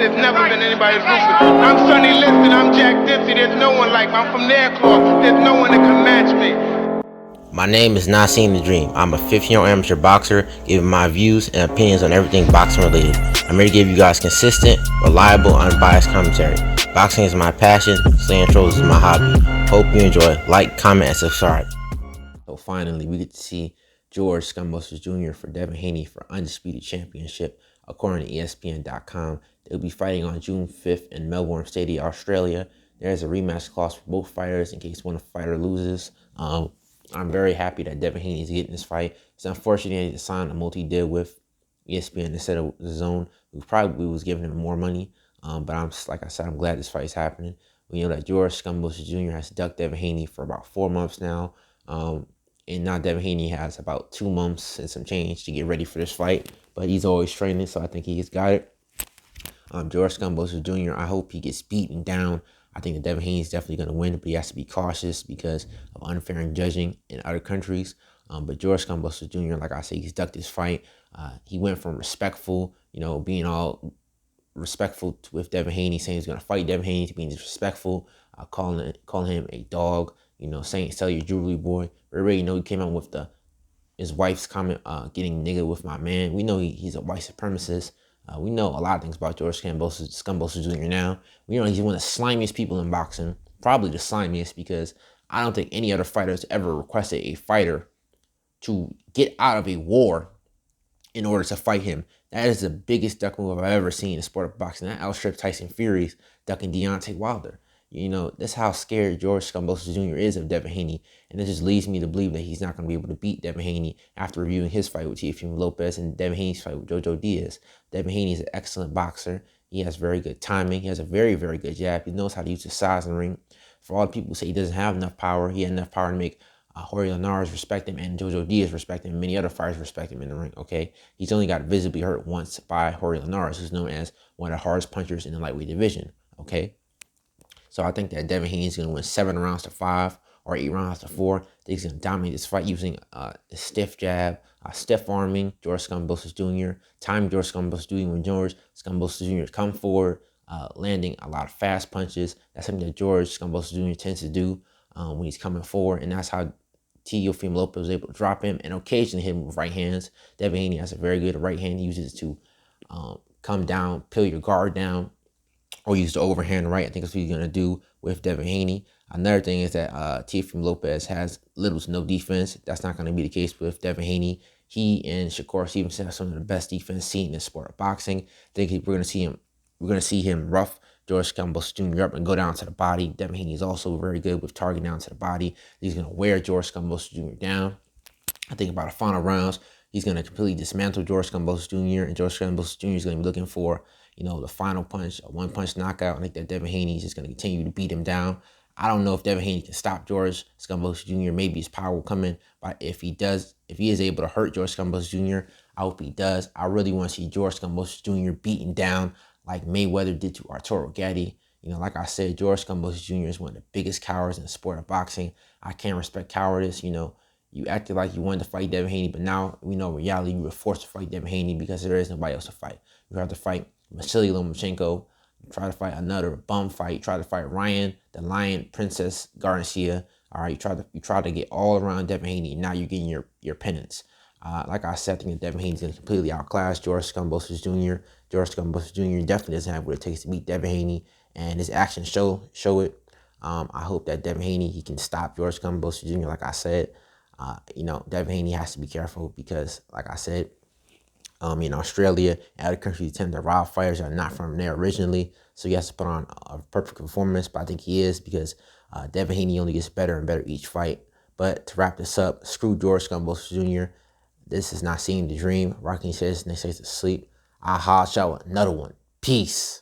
There's never been anybody as ruthless. I'm Sonny Liston, I'm Jack Dempsey. There's no one like me. I'm from their claw. There's no one that can match me. My name is Nassim the Dream. I'm a 15-year-old amateur boxer, giving my views and opinions on everything boxing related. I'm here to give you guys consistent, reliable, unbiased commentary. Boxing is my passion, slaying trolls is my hobby. Hope you enjoy. Like, comment, and subscribe. So finally, we get to see George Scumbozos Jr. for Devin Haney for Undisputed Championship, according to ESPN.com. They'll be fighting on June 5th in Melbourne Stadium, Australia. There's a rematch clause for both fighters in case one fighter loses. I'm very happy that Devin Haney is getting this fight. It's unfortunate he had to sign a multi-deal with ESPN instead of the Zone, who probably was giving him more money. But like I said, I'm glad this fight is happening. We know that George Scumbozos Jr. has ducked Devin Haney for about 4 months now. And now Devin Haney has about 2 months and some change to get ready for this fight. But he's always training, so I think he's got it. George Scumbozos Jr., I hope he gets beaten down. I think that Devin Haney is definitely going to win, but he has to be cautious because of unfair judging in other countries. But George Scumbozos Jr., like I said, he's ducked his fight. He went from respectful, being all respectful with Devin Haney, saying he's going to fight Devin Haney, to being disrespectful, calling him a dog, saying sell your jewelry, boy. We already know he came out with his wife's comment, getting nigga with my man. We know he's a white supremacist. We know a lot of things about George Scumbozos Jr. now. We know he's one of the slimiest people in boxing, probably the slimiest, because I don't think any other fighter has ever requested a fighter to get out of a war in order to fight him. That is the biggest duck move I've ever seen in the sport of boxing. That outstripped Tyson Fury's ducking Deontay Wilder. That's how scared George Scumbozos Jr. is of Devin Haney. And it just leads me to believe that he's not going to be able to beat Devin Haney after reviewing his fight with Teofimo Lopez and Devin Haney's fight with Jojo Diaz. Devin Haney is an excellent boxer. He has very good timing. He has a very, very good jab. He knows how to use his size in the ring. For all the people who say he doesn't have enough power, he had enough power to make Jorge Linares respect him and Jojo Diaz respect him and many other fighters respect him in the ring, okay? He's only got visibly hurt once by Jorge Linares, who's known as one of the hardest punchers in the lightweight division, okay? So I think that Devin Haney is going to win 7 rounds to 5 or 8 rounds to 4. I think he's going to dominate this fight using a stiff jab, stiff arming George Scumbozos Jr., time George Scumbozos Jr. when George Scumbozos Jr. come forward, landing a lot of fast punches. That's something that George Scumbozos Jr. tends to do when he's coming forward, and that's how Teofimo Lopez was able to drop him and occasionally hit him with right hands. Devin Haney has a very good right hand. He uses it to come down, peel your guard down, or use the overhand right. I think that's what he's going to do with Devin Haney. Another thing is that Teofimo Lopez has little to no defense. That's not going to be the case with Devin Haney. He and Shakur Stevenson have some of the best defense seen in the sport of boxing. I think we're going to see him rough George Scumbozos Jr. up and go down to the body. Devin Haney is also very good with targeting down to the body. He's going to wear George Scumbozos Jr. down. I think about the final rounds, he's going to completely dismantle George Scumbozos Jr. and George Scumbozos Jr. is going to be looking for, the final punch, a one-punch knockout. I think that Devin Haney is just going to continue to beat him down. I don't know if Devin Haney can stop George Scumbozos Jr. Maybe his power will come in, but if he is able to hurt George Scumbozos Jr., I hope he does. I really want to see George Scumbozos Jr. beaten down like Mayweather did to Arturo Gatti. Like I said, George Scumbozos Jr. is one of the biggest cowards in the sport of boxing. I can't respect cowardice. You acted like you wanted to fight Devin Haney, but now we know in reality you were forced to fight Devin Haney because there is nobody else to fight. You have to fight Vasily Lomachenko, try to fight another bum fight, try to fight Ryan, the Lion Princess Garcia. All right, you try to get all around Devin Haney, and now you're getting your penance. Like I said, I think that Devin Haney is going to completely outclass George Scumbozos Jr. George Scumbozos Jr. definitely doesn't have what it takes to beat Devin Haney, and his actions show it. I hope that Devin Haney, he can stop George Scumbozos Jr. Like I said, Devin Haney has to be careful because, like I said, in Australia and other countries tend to rob fighters that are not from there originally. So he has to put on a perfect performance, but I think he is because Devin Haney only gets better and better each fight. But to wrap this up, screw George Scumbozos Jr. This is Nassim the Dream. Rocking says, next says to sleep. I'll holler at y'all with another one. Peace.